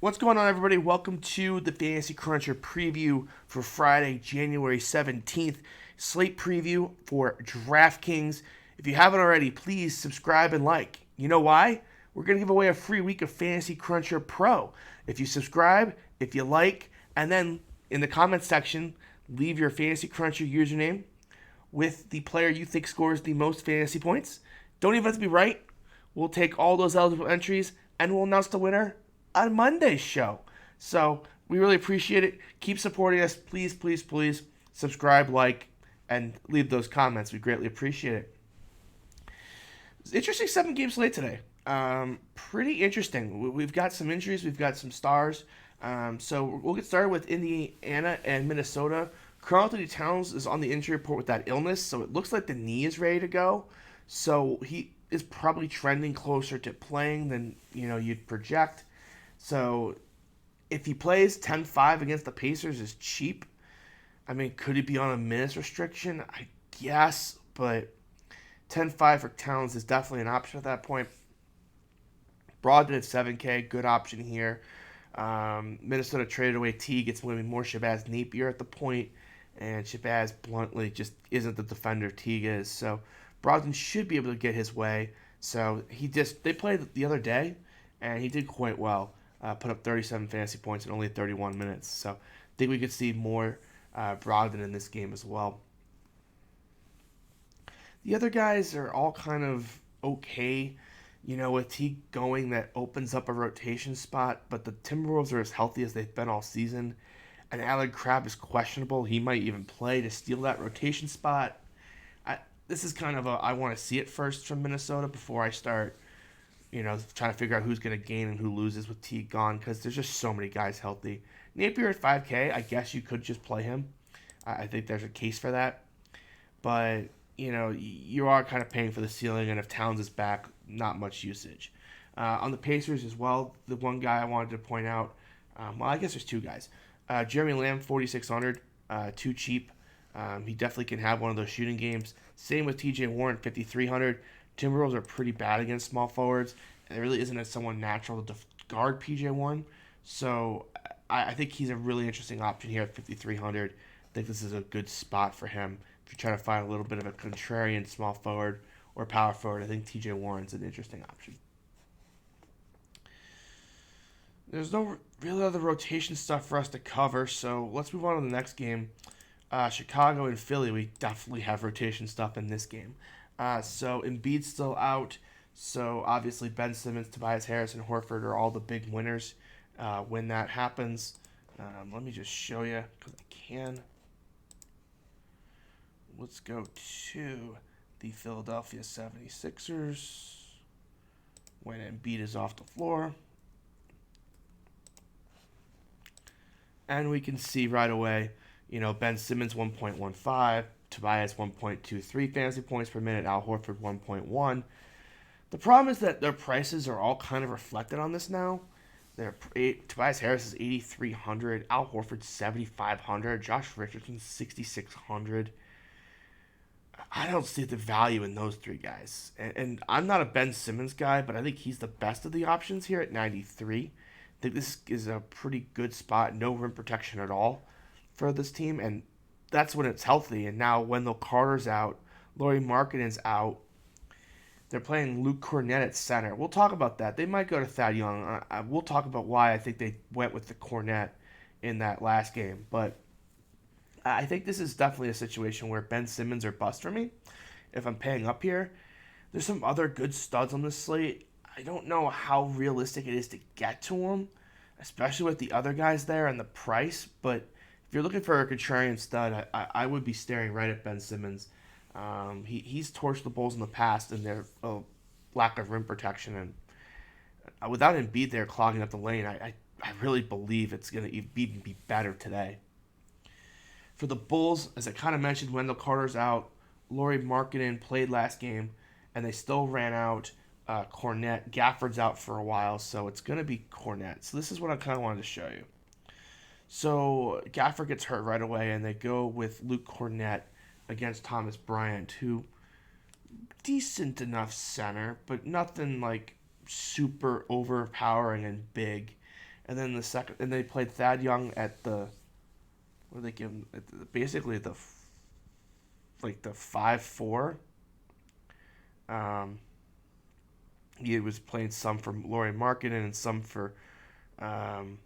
What's going on, everybody? Welcome to the Fantasy Cruncher preview for Friday, January 17th. Slate preview for DraftKings. If you haven't already, please subscribe and like. You know why? We're going to give away a free week of Fantasy Cruncher Pro. If you subscribe, if you like, and then in the comments section, leave your Fantasy Cruncher username with the player you think scores the most fantasy points. Don't even have to be right. We'll take all those eligible entries and we'll announce the winner on Monday's show. So we really appreciate it. Keep supporting us. Please, please, please subscribe, like, and leave those comments. We greatly appreciate it. It's an interesting 7-game slate today. Pretty interesting. We've got some injuries. We've got some stars. So we'll get started with Indiana and Minnesota. Karl-Anthony Towns is on the injury report with that illness, so it looks like the knee is ready to go. So he is probably trending closer to playing than you'd project. So if he plays 10-5 against the Pacers is cheap. I mean, could he be on a minutes restriction? I guess, but 10-5 for Towns is definitely an option at that point. Brogdon at 7K, good option here. Minnesota traded away T, gets maybe more Shabazz Napier at the point, and Shabazz bluntly just isn't the defender Teague is. So Brogdon should be able to get his way. So they played the other day, and he did quite well. Put up 37 fantasy points in only 31 minutes. So I think we could see more Brogdon in this game as well. The other guys are all kind of okay. With Teague going, that opens up a rotation spot, but the Timberwolves are as healthy as they've been all season. And Allen Crabbe is questionable. He might even play to steal that rotation spot. This is kind of I want to see it first from Minnesota before I start trying to figure out who's going to gain and who loses with Teague gone, because there's just so many guys healthy. Napier at 5K, I guess you could just play him. I think there's a case for that. But, you are kind of paying for the ceiling, and if Towns is back, not much usage. On the Pacers as well, the one guy I wanted to point out, I guess there's two guys. Jeremy Lamb, 4,600, too cheap. He definitely can have one of those shooting games. Same with TJ Warren, 5,300. Timberwolves are pretty bad against small forwards, and there really isn't someone natural to guard PJ Warren. So I think he's a really interesting option here at 5,300. I think this is a good spot for him. If you're trying to find a little bit of a contrarian small forward or power forward, I think TJ Warren's an interesting option. There's no really other rotation stuff for us to cover, so let's move on to the next game. Chicago and Philly, we definitely have rotation stuff in this game. So Embiid's still out. So obviously Ben Simmons, Tobias Harris, and Horford are all the big winners when that happens. Let me just show you because I can. Let's go to the Philadelphia 76ers when Embiid is off the floor. And we can see right away, Ben Simmons 1.15, Tobias 1.23 fantasy points per minute, Al Horford 1.1. The problem is that their prices are all kind of reflected on this now. Tobias Harris is 8,300, Al Horford 7,500, Josh Richardson 6,600. I don't see the value in those three guys. And I'm not a Ben Simmons guy, but I think he's the best of the options here at 93. I think this is a pretty good spot. No rim protection at all for this team, and that's when it's healthy. And now Wendell Carter's out, Lauri Markkanen's out. They're playing Luke Kornet at center. We'll talk about that. They might go to Thad Young. We'll talk about why I think they went with the Kornet in that last game. But I think this is definitely a situation where Ben Simmons or bust for me if I'm paying up here. There's some other good studs on this slate. I don't know how realistic it is to get to them, especially with the other guys there and the price. But if you're looking for a contrarian stud, I would be staring right at Ben Simmons. He's torched the Bulls in the past in their lack of rim protection, and without Embiid there clogging up the lane, I really believe it's going to even be better today. For the Bulls, as I kind of mentioned, Wendell Carter's out. Lauri Markkanen played last game, and they still ran out Kornet. Gafford's out for a while, so it's going to be Kornet. So this is what I kind of wanted to show you. So Gafford gets hurt right away, and they go with Luke Kornet against Thomas Bryant, who decent enough center, but nothing like super overpowering and big. And then and they played Thad Young at the, what did they give him? Basically the 5-4. Um, he was playing some for Lauri Markkanen and some for um,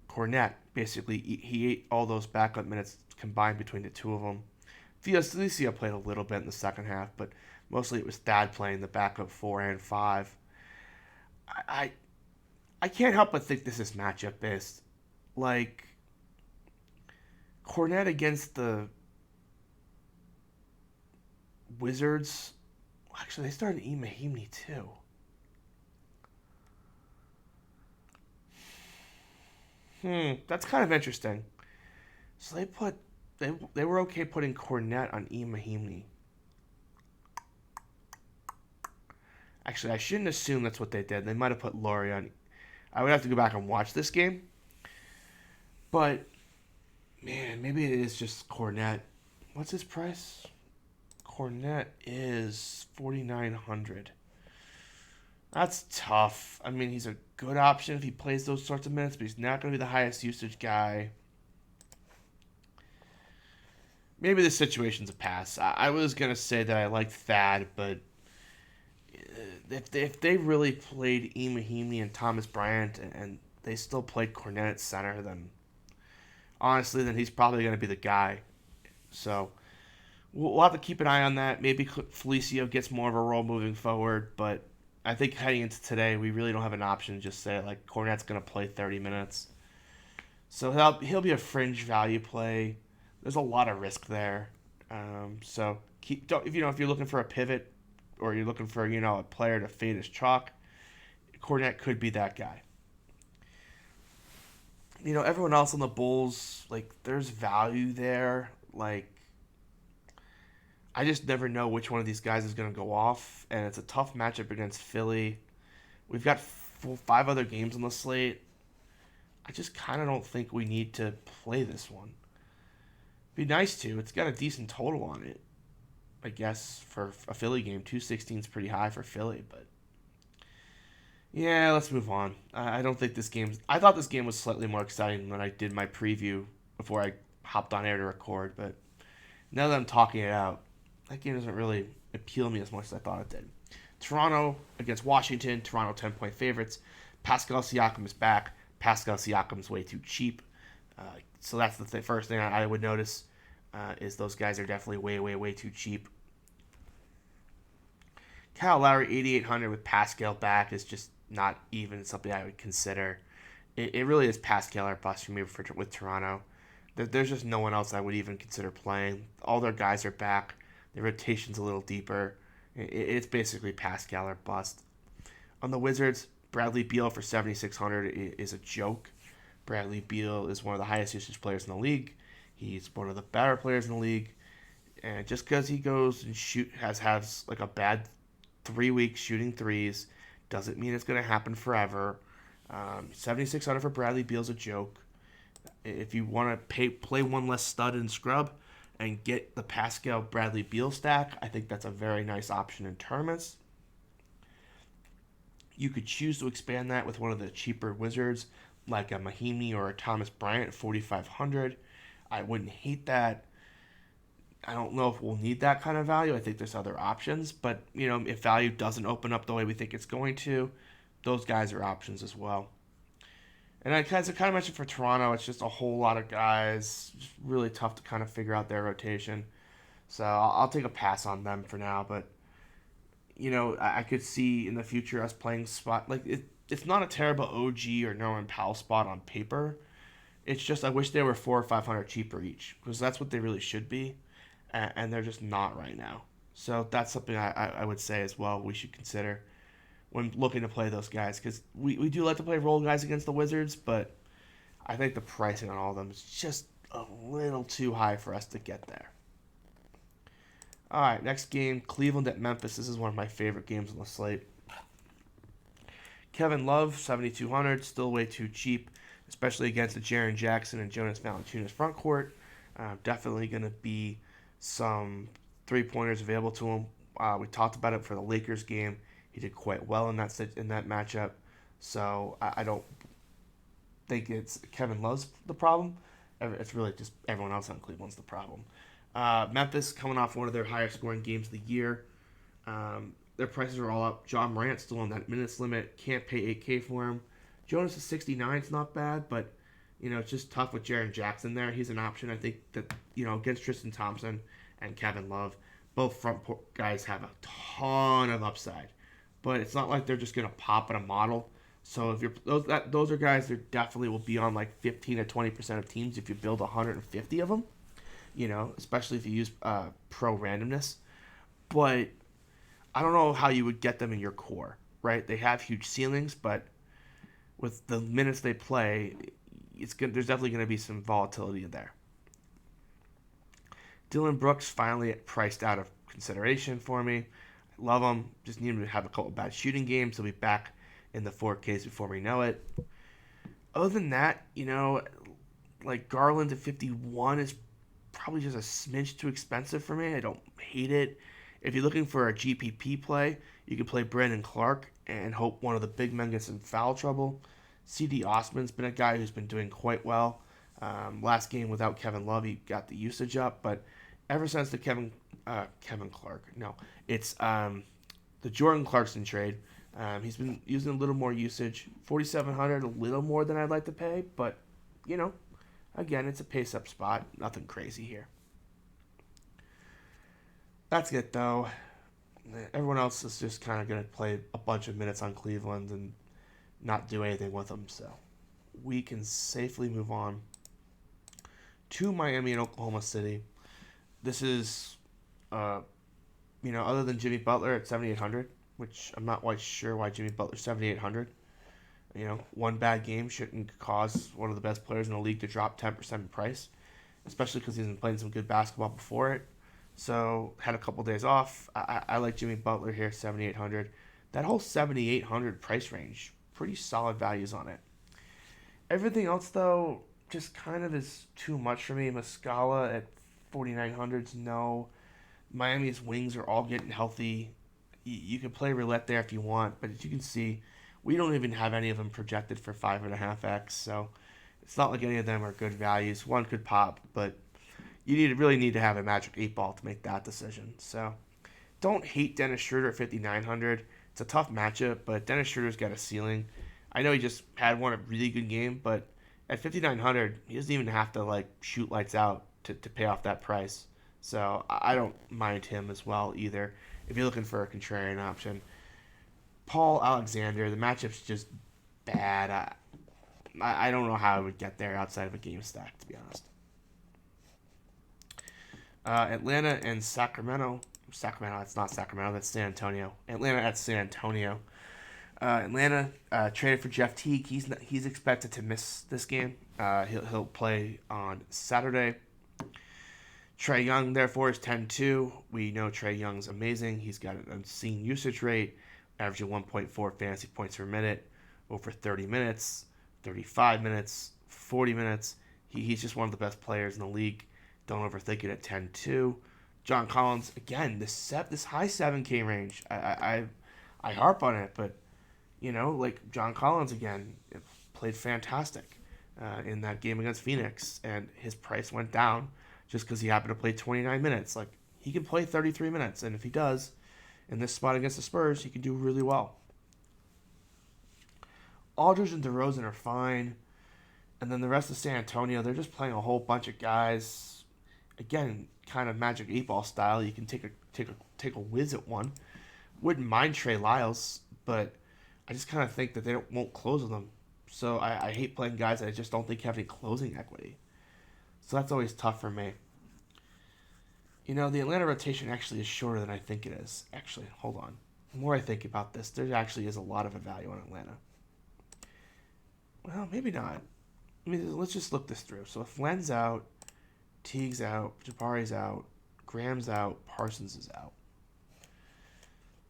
Cornette. Basically, he ate all those backup minutes combined between the two of them. Felicia played a little bit in the second half, but mostly it was Thad playing the backup 4 and 5. I, I I can't help but think this is matchup based. Like Cornette against the Wizards. Actually, they started Imahimni too. That's kind of interesting. So they were okay putting Cornette on Imahimni. Actually, I shouldn't assume that's what they did. They might have put Laurie on. I would have to go back and watch this game. But man, maybe it is just Cornette. What's his price? Cornette is 4,900. That's tough. I mean, he's a good option if he plays those sorts of minutes, but he's not going to be the highest usage guy. Maybe this situation's a pass. I was going to say that I like Thad, but if they really played Imahimi and Thomas Bryant and they still played Cornette at center, then honestly, then he's probably going to be the guy. So we'll have to keep an eye on that. Maybe Felicio gets more of a role moving forward, but I think heading into today, we really don't have an option to just say like Cornette's going to play 30 minutes. So he'll be a fringe value play. There's a lot of risk there. So if you're looking for a pivot or you're looking for a player to fade his chalk, Cornette could be that guy. Everyone else on the Bulls, like there's value there. Like I just never know which one of these guys is going to go off, and it's a tough matchup against Philly. We've got 5 other games on the slate. I just kind of don't think we need to play this one. Be nice to. It's got a decent total on it, I guess, for a Philly game. 216 is pretty high for Philly, but yeah, let's move on. I don't think this game. I thought this game was slightly more exciting when I did my preview before I hopped on air to record, but now that I'm talking it out, that game doesn't really appeal me as much as I thought it did. Toronto against Washington. Toronto 10-point favorites. Pascal Siakam is back. Pascal Siakam is way too cheap. So that's the first thing I would notice is those guys are definitely way, way, way too cheap. Kyle Lowry 8,800 with Pascal back is just not even something I would consider. It really is Pascal or bust for me with Toronto. There's just no one else I would even consider playing. All their guys are back. The rotation's a little deeper. It's basically Pascal or bust. On the Wizards, Bradley Beal for 7,600 is a joke. Bradley Beal is one of the highest usage players in the league. He's one of the better players in the league. And just because he goes and has like a bad 3 weeks shooting threes doesn't mean it's going to happen forever. 7,600 for Bradley Beal's a joke. If you want to play one less stud and scrub and get the Pascal Bradley Beal stack, I think that's a very nice option in tournaments. You could choose to expand that with one of the cheaper Wizards, like a Mahimi or a Thomas Bryant at 4,500. I wouldn't hate that. I don't know if we'll need that kind of value. I think there's other options, but if value doesn't open up the way we think it's going to, those guys are options as well. And I kind of mentioned for Toronto, it's just a whole lot of guys. Just really tough to kind of figure out their rotation. So I'll take a pass on them for now. But, I could see in the future us playing spot. Like, it's not a terrible OG or Norman Powell spot on paper. It's just I wish they were 400 or 500 cheaper each. Because that's what they really should be. And they're just not right now. So that's something I would say as well we should consider when looking to play those guys, because we do like to play role guys against the Wizards, but I think the pricing on all of them is just a little too high for us to get there. All right, next game, Cleveland at Memphis. This is one of my favorite games on the slate. Kevin Love, 7,200, still way too cheap, especially against the Jaren Jackson and Jonas Valanciunas front court. Definitely going to be some three-pointers available to him. We talked about it for the Lakers game. He did quite well in that matchup. So I don't think it's Kevin Love's the problem. It's really just everyone else on Cleveland's the problem. Memphis coming off one of their higher scoring games of the year. Their prices are all up. John Morant's still on that minutes limit. Can't pay 8K for him. Jonas is 69. It's not bad, but it's just tough with Jaren Jackson there. He's an option. I think that against Tristan Thompson and Kevin Love, both front guys have a ton of upside, but it's not like they're just gonna pop at a model. So if you're those are guys that definitely will be on like 15 to 20% of teams if you build 150 of them. Especially if you use pro randomness. But I don't know how you would get them in your core, right? They have huge ceilings, but with the minutes they play, there's definitely going to be some volatility in there. Dylan Brooks finally priced out of consideration for me. I love him. Just need him to have a couple bad shooting games. He'll be back in the 4Ks before we know it. Other than that, like Garland at 51 is probably just a smidge too expensive for me. I don't hate it. If you're looking for a GPP play, you can play Brandon Clark and hope one of the big men gets in foul trouble. CD Osman's been a guy who's been doing quite well. Last game without Kevin Love, he got the usage up, but ever since the Kevin Clark, no, it's the Jordan Clarkson trade. He's been using a little more usage, 4,700, a little more than I'd like to pay, but again, it's a pace up spot, nothing crazy here. That's it though. Everyone else is just kind of going to play a bunch of minutes on Cleveland and not do anything with them, so we can safely move on to Miami and Oklahoma City. This is, other than Jimmy Butler at 7,800, which I'm not quite sure why Jimmy Butler's 7,800. One bad game shouldn't cause one of the best players in the league to drop 10% in price, especially because he's been playing some good basketball before it. So, had a couple days off. I like Jimmy Butler here, 7,800. That whole 7,800 price range, pretty solid values on it. Everything else, though, just kind of is too much for me. Muscala at 4,900s, no. Miami's wings are all getting healthy. You can play roulette there if you want, but as you can see, we don't even have any of them projected for 5.5x, so it's not like any of them are good values. One could pop, but you really need to have a magic 8 ball to make that decision. So don't hate Dennis Schroeder at 5,900. It's a tough matchup, but Dennis Schroeder's got a ceiling. I know he just had a really good game, but at 5,900, he doesn't even have to shoot lights out to pay off that price. So I don't mind him as well either if you're looking for a contrarian option. Paul Alexander, the matchup's just bad. I don't know how I would get there outside of a game stack, to be honest. Atlanta and Sacramento. That's not Sacramento. That's San Antonio. Atlanta at San Antonio. Atlanta traded for Jeff Teague. He's expected to miss this game. He'll play on Saturday. Trae Young, therefore, is 10-2. We know Trae Young's amazing. He's got an obscene usage rate, averaging 1.4 fantasy points per minute over 30 minutes, 35 minutes, 40 minutes. He's just one of the best players in the league. Don't overthink it at 10-2. John Collins, again, this high 7K range. I harp on it, but, John Collins, again, played fantastic in that game against Phoenix, and his price went down just because he happened to play 29 minutes. He can play 33 minutes, and if he does, in this spot against the Spurs, he can do really well. Aldridge and DeRozan are fine. And then the rest of San Antonio, they're just playing a whole bunch of guys. Again, kind of Magic 8-Ball style. You can take a whiz at one. Wouldn't mind Trey Lyles, but I just kind of think that they won't close with them. So I hate playing guys that I just don't think have any closing equity. So that's always tough for me. The Atlanta rotation actually is shorter than I think it is. Actually, hold on. The more I think about this, there actually is a lot of a value on Atlanta. Well, maybe not. Let's just look this through. So if Len's out, Teague's out, Jabari's out, Graham's out, Parsons is out.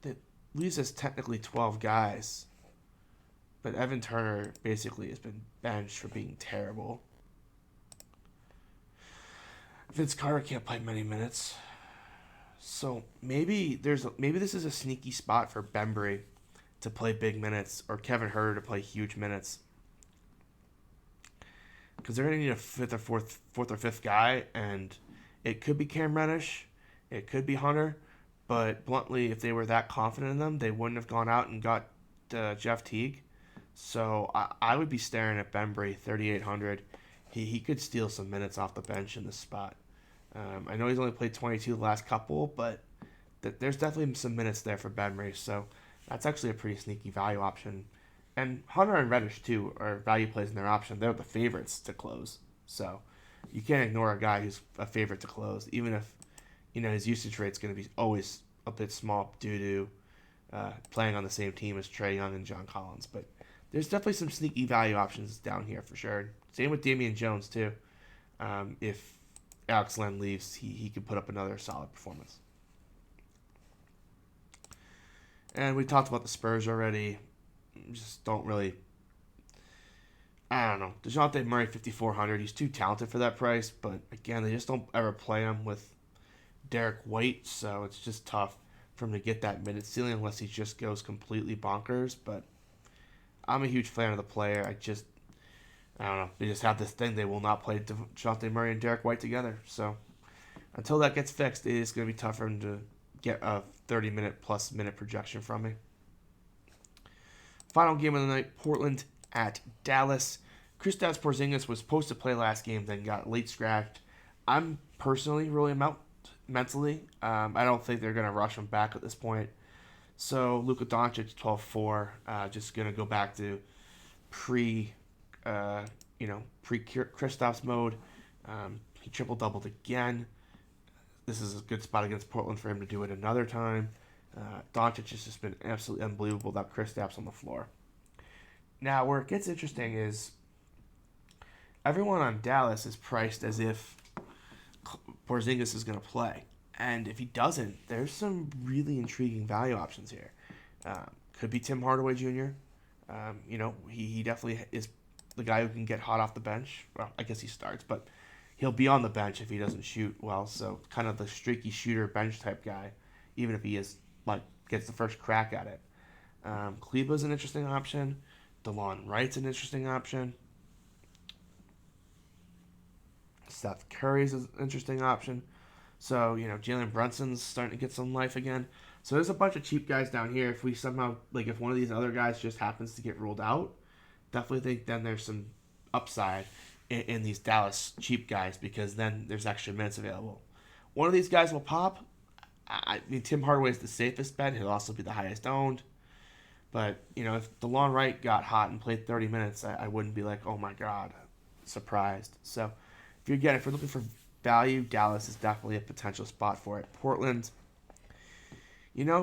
That leaves us technically 12 guys. But Evan Turner basically has been benched for being terrible. Vince Carter can't play many minutes. So maybe this is a sneaky spot for Bembry to play big minutes or Kevin Herter to play huge minutes because they're going to need a fourth or fifth guy, and it could be Cam Reddish, it could be Hunter, but bluntly, if they were that confident in them, they wouldn't have gone out and got Jeff Teague. So I would be staring at Bembry 3,800. He could steal some minutes off the bench in this spot. I know he's only played 22 the last couple, but there's definitely some minutes there for Bembry. So that's actually a pretty sneaky value option. And Hunter and Reddish, too, are value plays in their option. They're the favorites to close. So you can't ignore a guy who's a favorite to close, even if his usage rate's going to be always a bit small due to playing on the same team as Trae Young and John Collins. But there's definitely some sneaky value options down here for sure. Same with Damian Jones, too. If Alex Len leaves, he could put up another solid performance. And we talked about the Spurs already. Just don't really... I don't know. DeJounte Murray, 5,400. He's too talented for that price. But, again, they just don't ever play him with Derek White. So it's just tough for him to get that minute ceiling unless he just goes completely bonkers. But I'm a huge fan of the player. I don't know. They just have this thing. They will not play DeJounte Murray and Derek White together. So until that gets fixed, it is going to be tough for him to get a 30-minute-plus minute projection from me. Final game of the night, Portland at Dallas. Kristaps Porzingis was supposed to play last game, then got late scratched. I'm personally ruling him out mentally. I don't think they're going to rush him back at this point. So Luka Doncic, 12-4, just going to go back to pre-Kristaps mode. He triple-doubled again. This is a good spot against Portland for him to do it another time. Doncic has just been absolutely unbelievable without Kristaps on the floor. Now, where it gets interesting is everyone on Dallas is priced as if Porzingis is going to play. And if he doesn't, there's some really intriguing value options here. Could be Tim Hardaway Jr. He definitely is the guy who can get hot off the bench. Well, I guess he starts, but he'll be on the bench if he doesn't shoot well. So kind of the streaky shooter bench type guy, even if he gets the first crack at it. Kleber's an interesting option. DeLon Wright's an interesting option. Seth Curry's an interesting option. So, Jalen Brunson's starting to get some life again. So there's a bunch of cheap guys down here. If we somehow, if one of these other guys just happens to get ruled out, definitely think then there's some upside in these Dallas cheap guys because then there's extra minutes available. One of these guys will pop. I mean, Tim Hardaway's the safest bet. He'll also be the highest owned. But, if DeLon Wright got hot and played 30 minutes, I wouldn't be like, oh my God, surprised. So, if you're looking for value, Dallas is definitely a potential spot for it. Portland,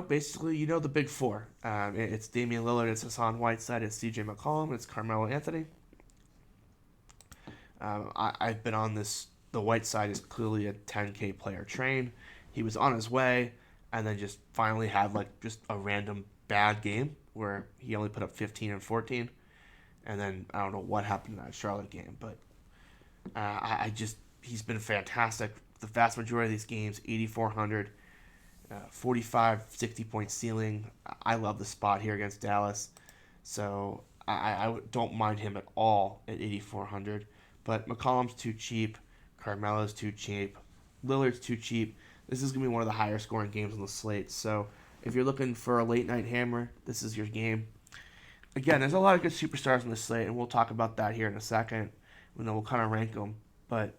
basically, the big four. It's Damian Lillard, it's Hassan Whiteside, it's CJ McCollum, it's Carmelo Anthony. I've been on this. The Whiteside is clearly a 10K player train. He was on his way and then just finally had just a random bad game where he only put up 15 and 14. And then I don't know what happened in that Charlotte game, but he's been fantastic. The vast majority of these games, 8,400, 45, 60-point ceiling. I love the spot here against Dallas. So I don't mind him at all at 8,400. But McCollum's too cheap. Carmelo's too cheap. Lillard's too cheap. This is going to be one of the higher scoring games on the slate. So if you're looking for a late night hammer, this is your game. Again, there's a lot of good superstars on the slate, and we'll talk about that here in a second. And then we'll kind of rank them. But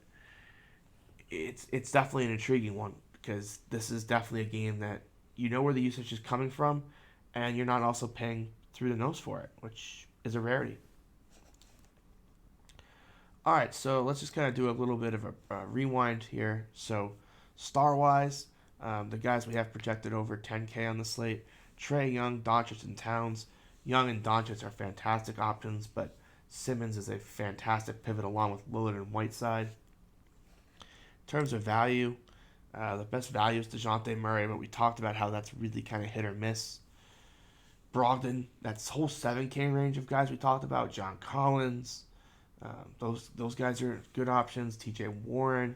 it's definitely an intriguing one because this is definitely a game that you know where the usage is coming from, and you're not also paying through the nose for it, which is a rarity. All right, so let's just kind of do a little bit of a rewind here. So star-wise, the guys we have projected over 10K on the slate, Trae Young, Doncic, and Towns. Young and Doncic are fantastic options, but Simmons is a fantastic pivot along with Lillard and Whiteside. In terms of value, the best value is DeJounte Murray, but we talked about how that's really kind of hit or miss. Brogdon, that's whole 7K range of guys we talked about. John Collins, those guys are good options. TJ Warren.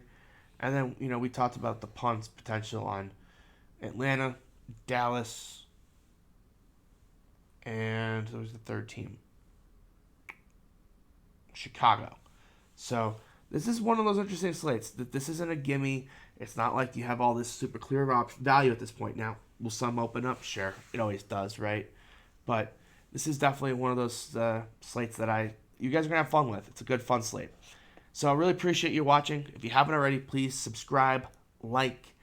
And then, we talked about the punts potential on Atlanta, Dallas, And there was the third team, Chicago. So this is one of those interesting slates. That this isn't a gimme. It's not like you have all this super clear value at this point. Now, will some open up? Sure, it always does, right? But this is definitely one of those slates that you guys are gonna have fun with. It's a good fun slate. So I really appreciate you watching. If you haven't already, please subscribe, like,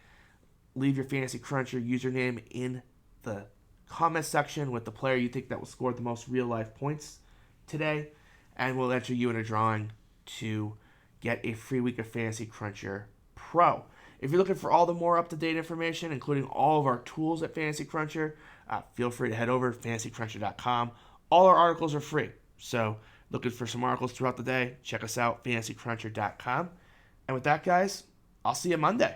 leave your Fantasy Cruncher username in the comment section with the player you think that will score the most real life points today, and we'll enter you in a drawing to get a free week of Fantasy Cruncher Pro. If you're looking for all the more up-to-date information, including all of our tools at Fantasy Cruncher, feel free to head over to fantasycruncher.com. All our articles are free, so looking for some articles throughout the day, check us out, fantasycruncher.com. And with that, guys, I'll see you Monday.